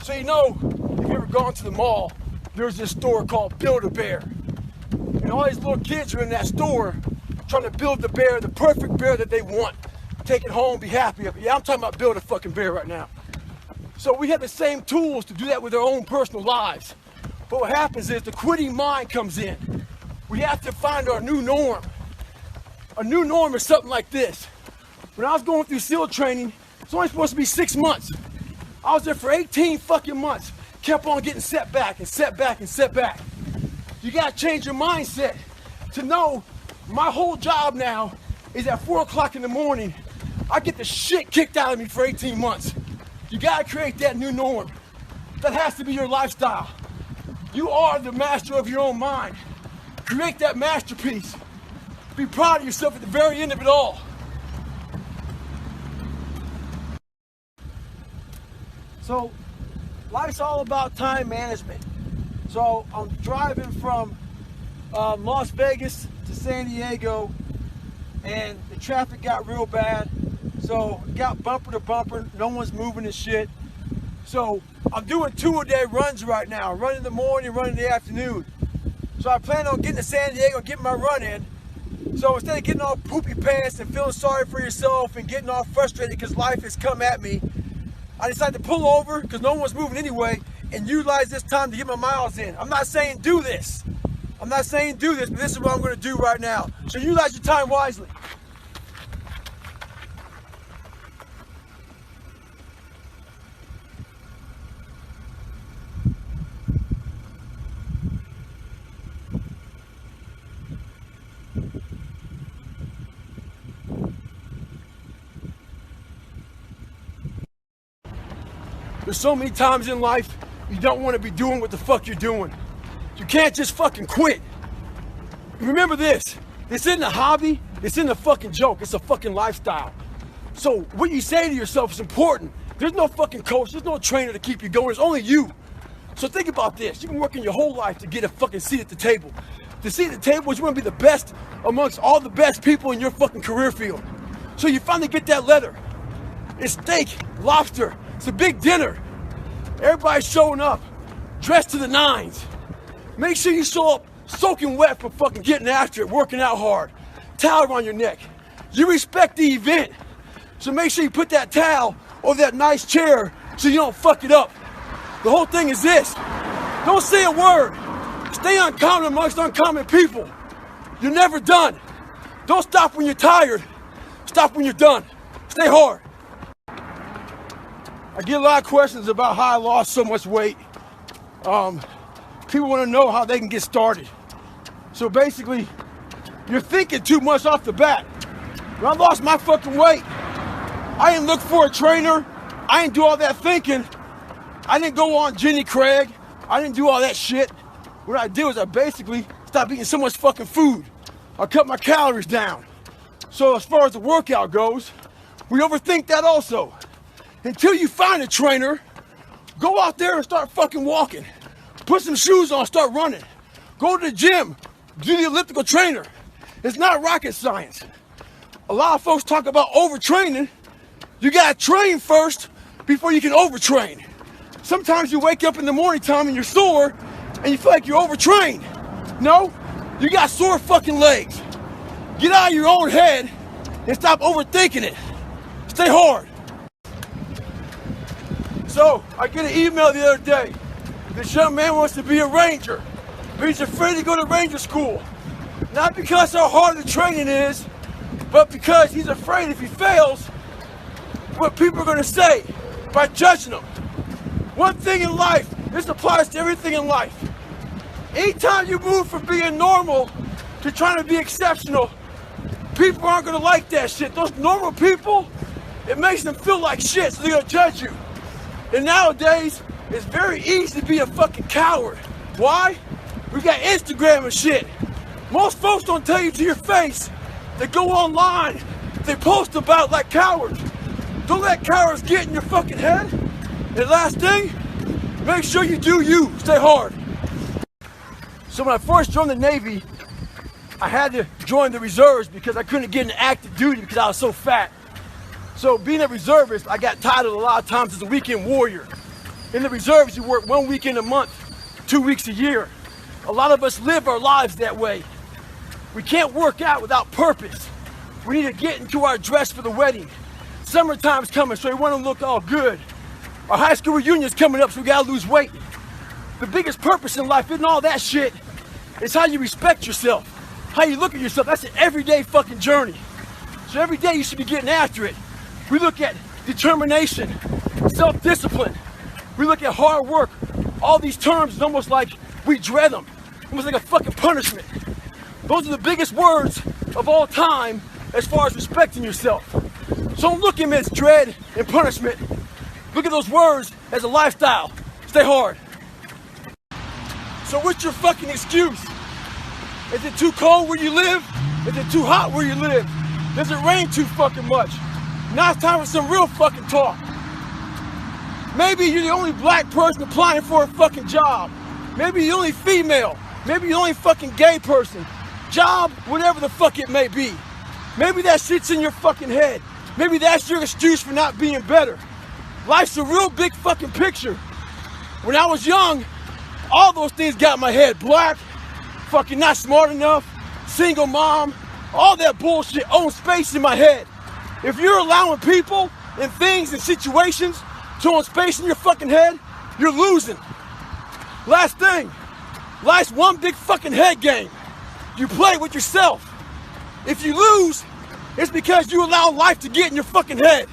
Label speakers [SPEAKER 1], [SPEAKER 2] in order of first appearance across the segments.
[SPEAKER 1] So you know, if you ever gone to the mall, there's this store called Build-A-Bear. And all these little kids are in that store trying to build the bear, the perfect bear that they want. Take it home, be happy of it. Yeah, I'm talking about build a fucking bear right now. So we have the same tools to do that with our own personal lives. But what happens is the quitting mind comes in. We have to find our new norm. A new norm is something like this. When I was going through SEAL training, it's only supposed to be 6 months. I was there for 18 fucking months. Kept on getting set back and set back and set back. You gotta change your mindset to know my whole job now is at 4 o'clock in the morning. I get the shit kicked out of me for 18 months. You gotta create that new norm. That has to be your lifestyle. You are the master of your own mind. Create that masterpiece. Be proud of yourself at the very end of it all. So, life's all about time management. So, I'm driving from Las Vegas to San Diego, and the traffic got real bad. So, it got bumper to bumper. No one's moving and shit. So, I'm doing 2-a-day runs right now. Run in the morning, run in the afternoon. So, I plan on getting to San Diego, getting my run in. So, instead of getting all poopy pants and feeling sorry for yourself and getting all frustrated because life has come at me, I decided to pull over because no one's moving anyway and utilize this time to get my miles in. I'm not saying do this. I'm not saying do this, but this is what I'm going to do right now. So utilize your time wisely. There's so many times in life you don't want to be doing what the fuck you're doing. You can't just fucking quit. Remember this. This isn't a hobby. This isn't a fucking joke. It's a fucking lifestyle. So what you say to yourself is important. There's no fucking coach. There's no trainer to keep you going. It's only you. So think about this. You've been working your whole life to get a fucking seat at the table. The seat at the table is you want to be the best amongst all the best people in your fucking career field. So you finally get that letter. It's steak, lobster. It's a big dinner. Everybody's showing up, dressed to the nines. Make sure you show up soaking wet for fucking getting after it, working out hard. Towel around your neck. You respect the event. So make sure you put that towel over that nice chair so you don't fuck it up. The whole thing is this. Don't say a word. Stay uncommon amongst uncommon people. You're never done. Don't stop when you're tired. Stop when you're done. Stay hard. I get a lot of questions about how I lost so much weight. People want to know how they can get started. So basically, you're thinking too much off the bat. When I lost my fucking weight, I didn't look for a trainer. I didn't do all that thinking. I didn't go on Jenny Craig. I didn't do all that shit. What I did was I basically stopped eating so much fucking food. I cut my calories down. So as far as the workout goes, we overthink that also. Until you find a trainer, go out there and start fucking walking. Put some shoes on, start running. Go to the gym, do the elliptical trainer. It's not rocket science. A lot of folks talk about overtraining. You gotta train first before you can overtrain. Sometimes you wake up in the morning time and you're sore and you feel like you're overtrained. No, you got sore fucking legs. Get out of your own head and stop overthinking it. Stay hard. So, I get an email the other day. This young man wants to be a ranger, but he's afraid to go to ranger school. Not because how hard the training is, but because he's afraid if he fails, what people are going to say by judging him. One thing in life, this applies to everything in life. Anytime you move from being normal to trying to be exceptional, people aren't going to like that shit. Those normal people, it makes them feel like shit, so they're going to judge you. And nowadays, it's very easy to be a fucking coward. Why? We got Instagram and shit. Most folks don't tell you to your face. They go online. They post about like cowards. Don't let cowards get in your fucking head. And last thing, make sure you do you. Stay hard. So when I first joined the Navy, I had to join the reserves because I couldn't get into active duty because I was so fat. So being a reservist, I got titled a lot of times as a weekend warrior. In the reserves, you work 1 weekend a month, 2 weeks a year. A lot of us live our lives that way. We can't work out without purpose. We need to get into our dress for the wedding. Summertime's coming, so we want to look all good. Our high school reunion's coming up, so we gotta lose weight. The biggest purpose in life isn't all that shit. It's how you respect yourself, how you look at yourself. That's an everyday fucking journey. So every day you should be getting after it. We look at determination, self-discipline. We look at hard work. All these terms is almost like we dread them, almost like a fucking punishment. Those are the biggest words of all time as far as respecting yourself. So don't look at them as dread and punishment. Look at those words as a lifestyle. Stay hard. So what's your fucking excuse? Is it too cold where you live? Is it too hot where you live? Does it rain too fucking much? Now it's time for some real fucking talk. Maybe you're the only black person applying for a fucking job. Maybe you're the only female. Maybe you're the only fucking gay person. Job, whatever the fuck it may be. Maybe that shit's in your fucking head. Maybe that's your excuse for not being better. Life's a real big fucking picture. When I was young, all those things got in my head. Black, fucking not smart enough, single mom, all that bullshit owns space in my head. If you're allowing people and things and situations to own space in your fucking head, you're losing. Last thing, life's one big fucking head game. You play with yourself. If you lose, it's because you allow life to get in your fucking head.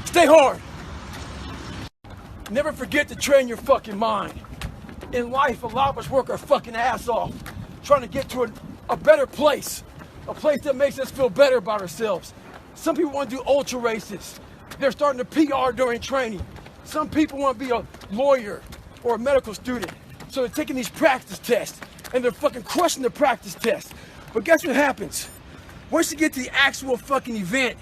[SPEAKER 1] Stay hard. Never forget to train your fucking mind. In life, a lot of us work our fucking ass off, trying to get to a better place, a place that makes us feel better about ourselves. Some people want to do ultra races. They're starting to PR during training. Some people want to be a lawyer or a medical student. So they're taking these practice tests and they're fucking crushing the practice tests. But guess what happens? Once you get to the actual fucking event,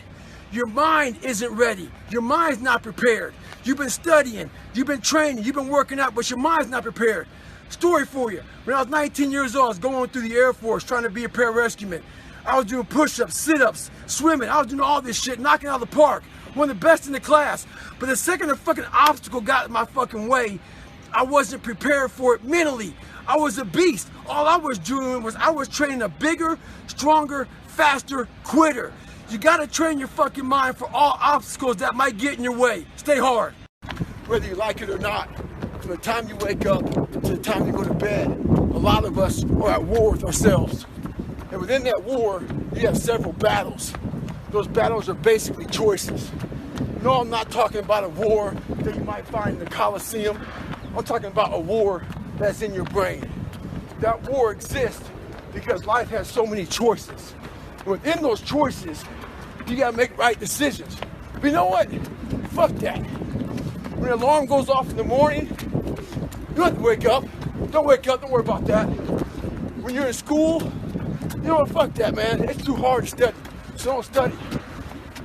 [SPEAKER 1] your mind isn't ready. Your mind's not prepared. You've been studying, you've been training, you've been working out, but your mind's not prepared. Story for you. When I was 19 years old, I was going through the Air Force trying to be a pararescueman. I was doing push-ups, sit-ups, swimming. I was doing all this shit, knocking out of the park. One of the best in the class. But the second a fucking obstacle got in my fucking way, I wasn't prepared for it mentally. I was a beast. All I was doing was I was training a bigger, stronger, faster quitter. You gotta train your fucking mind for all obstacles that might get in your way. Stay hard. Whether you like it or not, from the time you wake up to the time you go to bed, a lot of us are at war with ourselves. And within that war, you have several battles. Those battles are basically choices. No, I'm not talking about a war that you might find in the Coliseum. I'm talking about a war that's in your brain. That war exists because life has so many choices. Within those choices, you gotta make right decisions. But you know what? Fuck that. When the alarm goes off in the morning, you don't have to wake up. Don't wake up, don't worry about that. When you're in school, you know what? Fuck that, man. It's too hard to study, so don't study.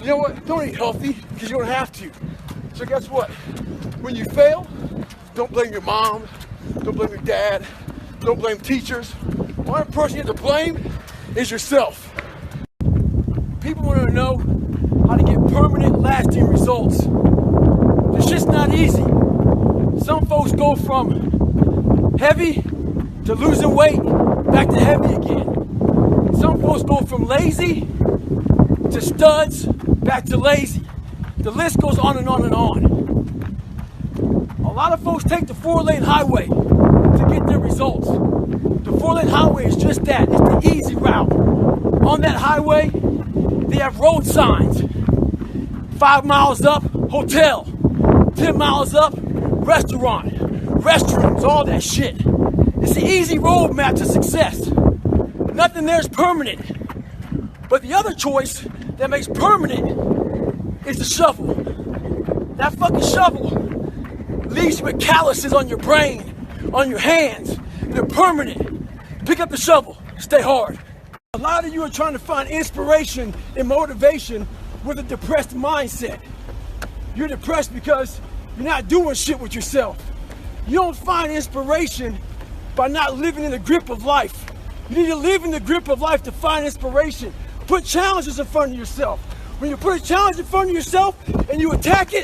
[SPEAKER 1] You know what? Don't eat healthy, because you don't have to. So guess what? When you fail, don't blame your mom, don't blame your dad, don't blame teachers. One person you have to blame is yourself. People want to know how to get permanent, lasting results. This shit's not easy. Some folks go from heavy to losing weight, back to heavy again. Some folks go from lazy to studs, back to lazy. The list goes on and on and on. A lot of folks take the 4-lane highway to get their results. The 4-lane highway is just that. It's the easy route. On that highway, they have road signs. 5 miles up, hotel. 10 miles up, restaurant. Restrooms, all that shit. It's the easy roadmap to success. Nothing there is permanent. But the other choice that makes permanent is the shovel. That fucking shovel leaves you with calluses on your brain, on your hands. They're permanent. Pick up the shovel. Stay hard. A lot of you are trying to find inspiration and motivation with a depressed mindset. You're depressed because you're not doing shit with yourself. You don't find inspiration by not living in the grip of life. You need to live in the grip of life to find inspiration. Put challenges in front of yourself. When you put a challenge in front of yourself and you attack it,